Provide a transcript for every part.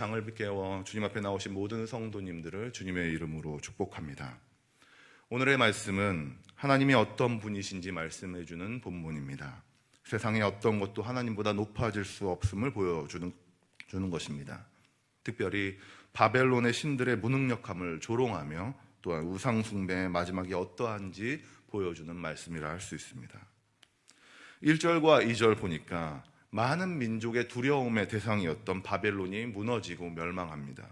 방을 깨워 주님 앞에 나오신 모든 성도님들을 주님의 이름으로 축복합니다. 오늘의 말씀은 하나님이 어떤 분이신지 말씀해 주는 본문입니다. 세상에 어떤 것도 하나님보다 높아질 수 없음을 보여주는 것입니다. 특별히 바벨론의 신들의 무능력함을 조롱하며 또한 우상 숭배의 마지막이 어떠한지 보여주는 말씀이라 할 수 있습니다. 1절과 2절 보니까 많은 민족의 두려움의 대상이었던 바벨론이 무너지고 멸망합니다.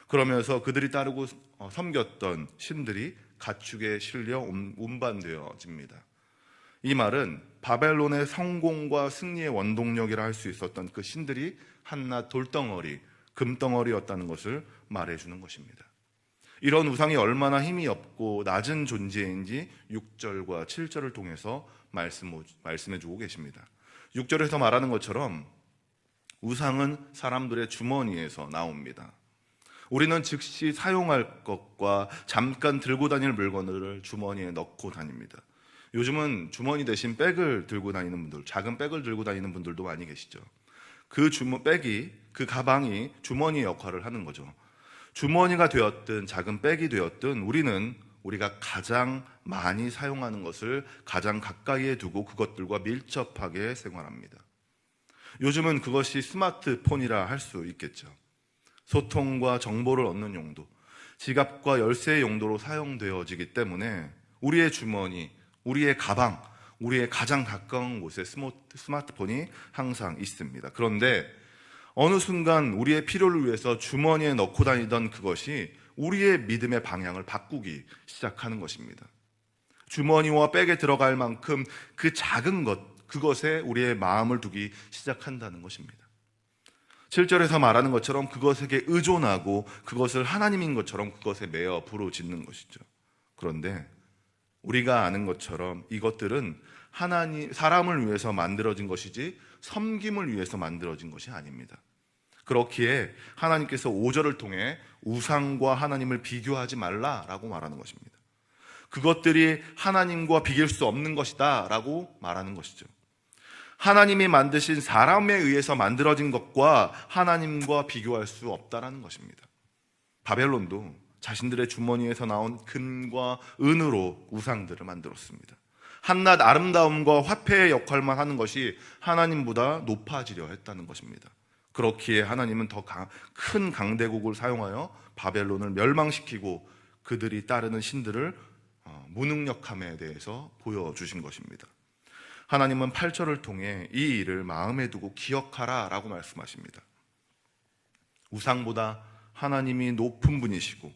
그러면서 그들이 따르고 섬겼던 신들이 가축에 실려 운반되어집니다. 이 말은 바벨론의 성공과 승리의 원동력이라 할 수 있었던 그 신들이 한낱 돌덩어리, 금덩어리였다는 것을 말해주는 것입니다. 이런 우상이 얼마나 힘이 없고 낮은 존재인지 6절과 7절을 통해서 말씀해주고 계십니다. 6절에서 말하는 것처럼 우상은 사람들의 주머니에서 나옵니다. 우리는 즉시 사용할 것과 잠깐 들고 다닐 물건을 주머니에 넣고 다닙니다. 요즘은 주머니 대신 백을 들고 다니는 분들, 작은 백을 들고 다니는 분들도 많이 계시죠. 그 가방이 주머니의 역할을 하는 거죠. 주머니가 되었든 작은 백이 되었든 우리가 가장 많이 사용하는 것을 가장 가까이에 두고 그것들과 밀접하게 생활합니다. 요즘은 그것이 스마트폰이라 할 수 있겠죠. 소통과 정보를 얻는 용도, 지갑과 열쇠의 용도로 사용되어지기 때문에 우리의 주머니, 우리의 가방, 우리의 가장 가까운 곳에 스마트폰이 항상 있습니다. 그런데 어느 순간 우리의 필요를 위해서 주머니에 넣고 다니던 그것이 우리의 믿음의 방향을 바꾸기 시작하는 것입니다. 주머니와 백에 들어갈 만큼 그 작은 그것에 우리의 마음을 두기 시작한다는 것입니다. 7절에서 말하는 것처럼 그것에게 의존하고 그것을 하나님인 것처럼 그것에 매어 부르짖는 것이죠. 그런데 우리가 아는 것처럼 이것들은 사람을 위해서 만들어진 것이지 섬김을 위해서 만들어진 것이 아닙니다. 그렇기에 하나님께서 5절을 통해 우상과 하나님을 비교하지 말라라고 말하는 것입니다. 그것들이 하나님과 비교할 수 없는 것이다 라고 말하는 것이죠. 하나님이 만드신 사람에 의해서 만들어진 것과 하나님과 비교할 수 없다라는 것입니다. 바벨론도 자신들의 주머니에서 나온 금과 은으로 우상들을 만들었습니다. 한낱 아름다움과 화폐의 역할만 하는 것이 하나님보다 높아지려 했다는 것입니다. 그렇기에 하나님은 더 큰 강대국을 사용하여 바벨론을 멸망시키고 그들이 따르는 신들을 무능력함에 대해서 보여주신 것입니다. 하나님은 8절을 통해 이 일을 마음에 두고 기억하라 라고 말씀하십니다. 우상보다 하나님이 높은 분이시고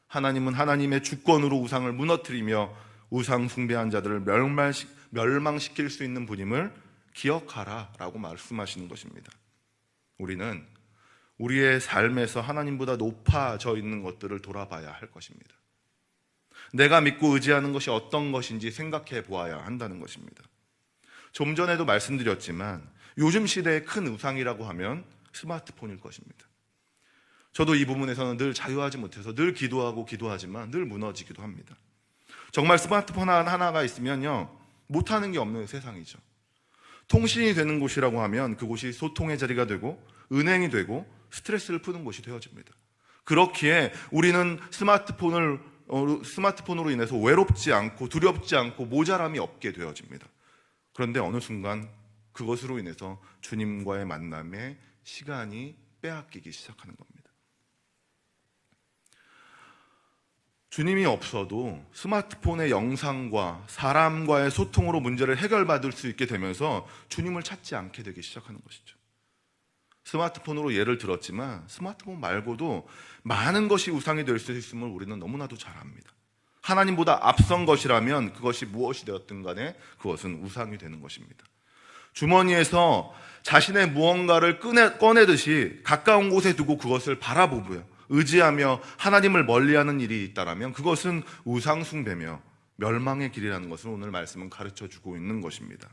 하나님은 하나님의 주권으로 우상을 무너뜨리며 우상 숭배한 자들을 멸망시킬 수 있는 분임을 기억하라 라고 말씀하시는 것입니다. 우리는 우리의 삶에서 하나님보다 높아져 있는 것들을 돌아봐야 할 것입니다. 내가 믿고 의지하는 것이 어떤 것인지 생각해 보아야 한다는 것입니다. 좀 전에도 말씀드렸지만 요즘 시대의 큰 우상이라고 하면 스마트폰일 것입니다. 저도 이 부분에서는 늘 자유하지 못해서 늘 기도하지만 늘 무너지기도 합니다. 정말 스마트폰 하나가 있으면요 못하는 게 없는 세상이죠. 통신이 되는 곳이라고 하면 그곳이 소통의 자리가 되고 은행이 되고 스트레스를 푸는 곳이 되어집니다. 그렇기에 우리는 스마트폰으로 인해서 외롭지 않고 두렵지 않고 모자람이 없게 되어집니다. 그런데 어느 순간 그것으로 인해서 주님과의 만남에 시간이 빼앗기기 시작하는 겁니다. 주님이 없어도 스마트폰의 영상과 사람과의 소통으로 문제를 해결받을 수 있게 되면서 주님을 찾지 않게 되기 시작하는 것이죠. 스마트폰으로 예를 들었지만 스마트폰 말고도 많은 것이 우상이 될 수 있음을 우리는 너무나도 잘 압니다. 하나님보다 앞선 것이라면 그것이 무엇이 되었든 간에 그것은 우상이 되는 것입니다. 주머니에서 자신의 무언가를 꺼내듯이 가까운 곳에 두고 그것을 바라보고요 의지하며 하나님을 멀리하는 일이 있다면 그것은 우상 숭배며 멸망의 길이라는 것을 오늘 말씀은 가르쳐주고 있는 것입니다.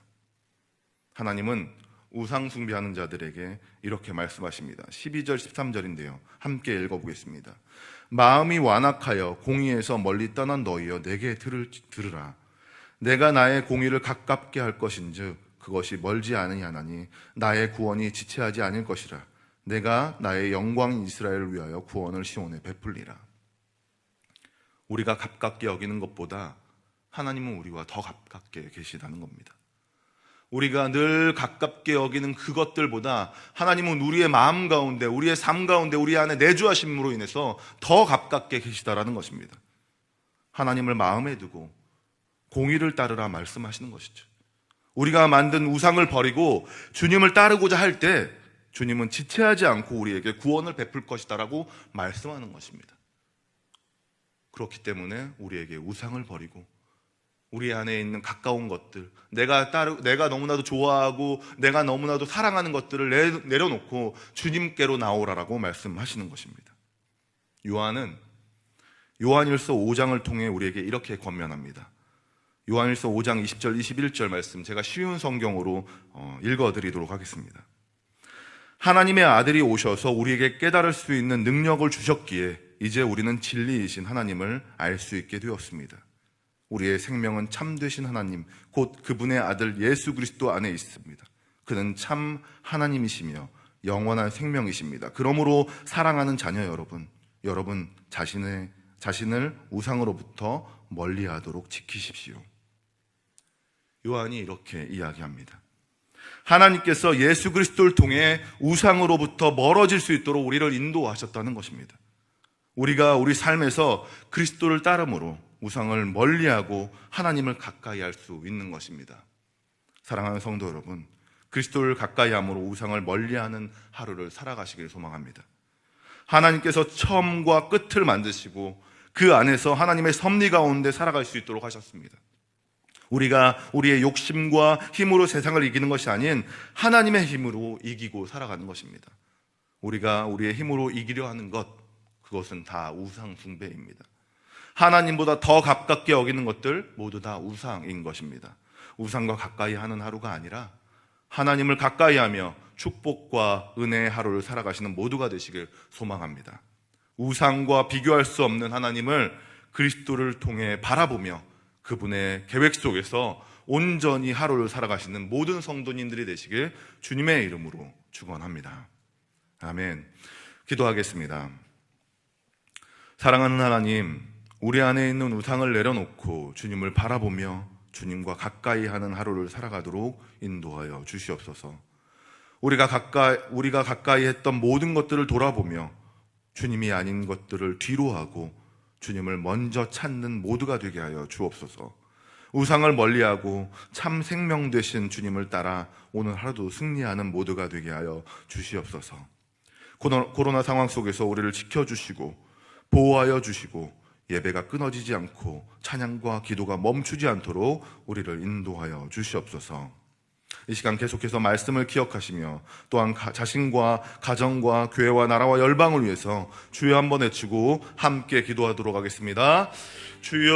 하나님은 우상 숭배하는 자들에게 이렇게 말씀하십니다. 12절 13절인데요 함께 읽어보겠습니다. 마음이 완악하여 공의에서 멀리 떠난 너희여 내게 들으라. 내가 나의 공의를 가깝게 할 것인즉 그것이 멀지 않으니 하나니 나의 구원이 지체하지 않을 것이라. 내가 나의 영광인 이스라엘을 위하여 구원을 시온에 베풀리라. 우리가 가깝게 여기는 것보다 하나님은 우리와 더 가깝게 계시다는 겁니다. 우리가 늘 가깝게 여기는 그것들보다 하나님은 우리의 마음 가운데, 우리의 삶 가운데, 우리 안에 내주하심으로 인해서 더 가깝게 계시다라는 것입니다. 하나님을 마음에 두고 공의를 따르라 말씀하시는 것이죠. 우리가 만든 우상을 버리고 주님을 따르고자 할 때 주님은 지체하지 않고 우리에게 구원을 베풀 것이다라고 말씀하는 것입니다. 그렇기 때문에 우리에게 우상을 버리고 우리 안에 있는 가까운 것들, 내가 너무나도 좋아하고 내가 너무나도 사랑하는 것들을 내려놓고 주님께로 나오라라고 말씀하시는 것입니다. 요한일서 5장을 통해 우리에게 이렇게 권면합니다. 요한일서 5장 20절 21절 말씀, 제가 쉬운 성경으로 읽어드리도록 하겠습니다. 하나님의 아들이 오셔서 우리에게 깨달을 수 있는 능력을 주셨기에 이제 우리는 진리이신 하나님을 알 수 있게 되었습니다. 우리의 생명은 참되신 하나님, 곧 그분의 아들 예수 그리스도 안에 있습니다. 그는 참 하나님이시며 영원한 생명이십니다. 그러므로 사랑하는 자녀 여러분 자신을 우상으로부터 멀리하도록 지키십시오. 요한이 이렇게 이야기합니다. 하나님께서 예수 그리스도를 통해 우상으로부터 멀어질 수 있도록 우리를 인도하셨다는 것입니다. 우리가 우리 삶에서 그리스도를 따름으로 우상을 멀리하고 하나님을 가까이 할 수 있는 것입니다. 사랑하는 성도 여러분, 그리스도를 가까이 함으로 우상을 멀리하는 하루를 살아가시길 소망합니다. 하나님께서 처음과 끝을 만드시고 그 안에서 하나님의 섭리 가운데 살아갈 수 있도록 하셨습니다. 우리가 우리의 욕심과 힘으로 세상을 이기는 것이 아닌 하나님의 힘으로 이기고 살아가는 것입니다. 우리가 우리의 힘으로 이기려 하는 것, 그것은 다 우상 숭배입니다. 하나님보다 더 가깝게 여기는 것들 모두 다 우상인 것입니다. 우상과 가까이 하는 하루가 아니라 하나님을 가까이 하며 축복과 은혜의 하루를 살아가시는 모두가 되시길 소망합니다. 우상과 비교할 수 없는 하나님을 그리스도를 통해 바라보며 그분의 계획 속에서 온전히 하루를 살아가시는 모든 성도님들이 되시길 주님의 이름으로 축원합니다. 아멘. 기도하겠습니다. 사랑하는 하나님, 우리 안에 있는 우상을 내려놓고 주님을 바라보며 주님과 가까이 하는 하루를 살아가도록 인도하여 주시옵소서. 우리가 가까이 했던 모든 것들을 돌아보며 주님이 아닌 것들을 뒤로하고 주님을 먼저 찾는 모두가 되게 하여 주옵소서. 우상을 멀리하고 참 생명 되신 주님을 따라 오늘 하루도 승리하는 모두가 되게 하여 주시옵소서. 코로나 상황 속에서 우리를 지켜주시고 보호하여 주시고 예배가 끊어지지 않고 찬양과 기도가 멈추지 않도록 우리를 인도하여 주시옵소서. 이 시간 계속해서 말씀을 기억하시며 또한 자신과 가정과 교회와 나라와 열방을 위해서 주여 한번 외치고 함께 기도하도록 하겠습니다. 주여.